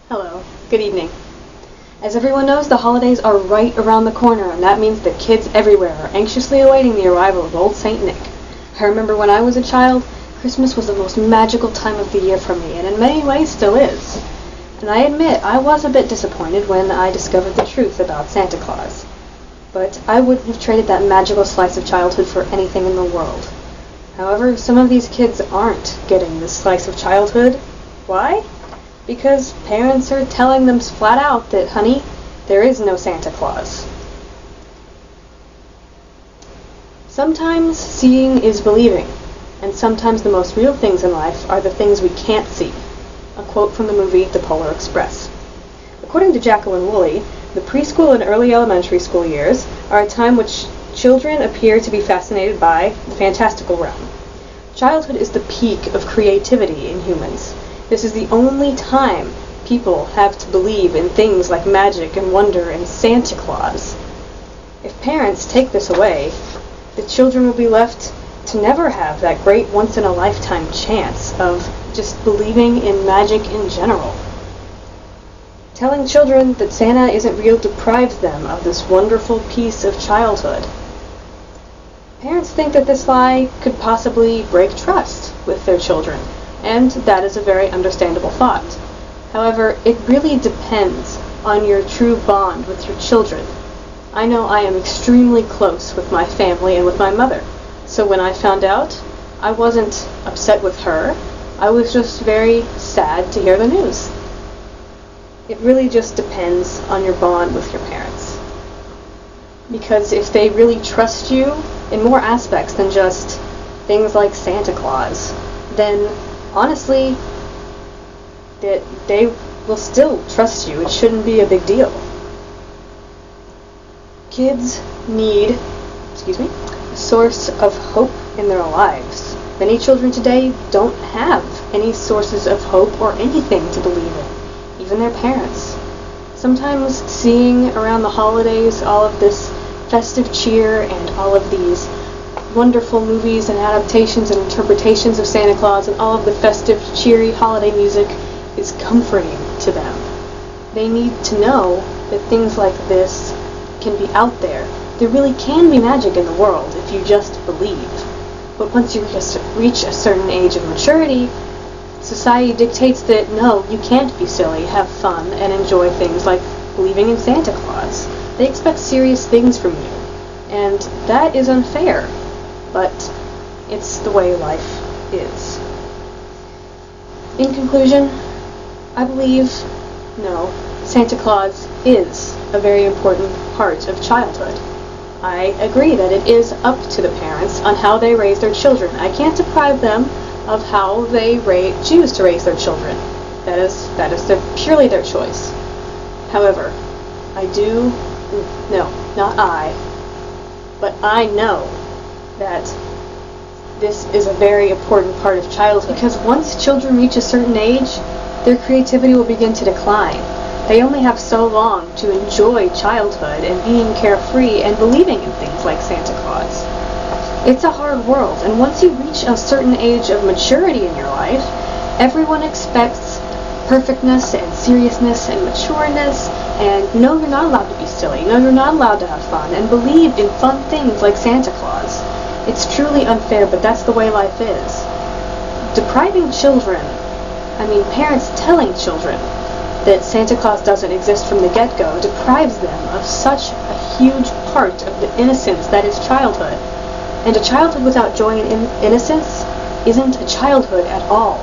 Hello. Good evening. As everyone knows, the holidays are right around the corner, and that means that kids everywhere are anxiously awaiting the arrival of old Saint Nick. I remember when I was a child, Christmas was the most magical time of the year for me, and in many ways still is. And I admit, I was a bit disappointed when I discovered the truth about Santa Claus. But I wouldn't have traded that magical slice of childhood for anything in the world. However, some of these kids aren't getting this slice of childhood. Why? Because parents are telling them flat out that, honey, there is no Santa Claus. Sometimes seeing is believing, and sometimes the most real things in life are the things we can't see. A quote from the movie The Polar Express. According to Jacqueline Woolley, the preschool and early elementary school years are a time which children appear to be fascinated by the fantastical realm. Childhood is the peak of creativity in humans. This is the only time people have to believe in things like magic and wonder and Santa Claus. If parents take this away, the children will be left to never have that great once-in-a-lifetime chance of just believing in magic in general. Telling children that Santa isn't real deprives them of this wonderful piece of childhood. Parents think that this lie could possibly break trust with their children, and that is a very understandable thought. However, it really depends on your true bond with your children. I know I am extremely close with my family and with my mother, so when I found out, I wasn't upset with her. I was just very sad to hear the news. It really just depends on your bond with your parents. Because if they really trust you in more aspects than just things like Santa Claus, then honestly, that they will still trust you. It shouldn't be a big deal. Kids need, a source of hope in their lives. Many children today don't have any sources of hope or anything to believe in, even their parents. Sometimes seeing around the holidays all of this festive cheer and all of these wonderful movies and adaptations and interpretations of Santa Claus and all of the festive, cheery holiday music is comforting to them. They need to know that things like this can be out there. There really can be magic in the world if you just believe. But once you reach a certain age of maturity, society dictates that no, you can't be silly, have fun, and enjoy things like believing in Santa Claus. They expect serious things from you, and that is unfair. But it's the way life is. In conclusion, I believe, no, Santa Claus is a very important part of childhood. I agree that it is up to the parents on how they raise their children. I can't deprive them of how they choose to raise their children. That is purely their choice. However, but I know that this is a very important part of childhood, because once children reach a certain age, their creativity will begin to decline. They only have so long to enjoy childhood and being carefree and believing in things like Santa Claus. It's a hard world, and once you reach a certain age of maturity in your life, everyone expects perfectness and seriousness and matureness, and no, you're not allowed to be silly, no, you're not allowed to have fun, and believe in fun things like Santa Claus. It's truly unfair, but that's the way life is. Depriving children, parents telling children that Santa Claus doesn't exist from the get-go deprives them of such a huge part of the innocence that is childhood. And a childhood without joy and innocence isn't a childhood at all.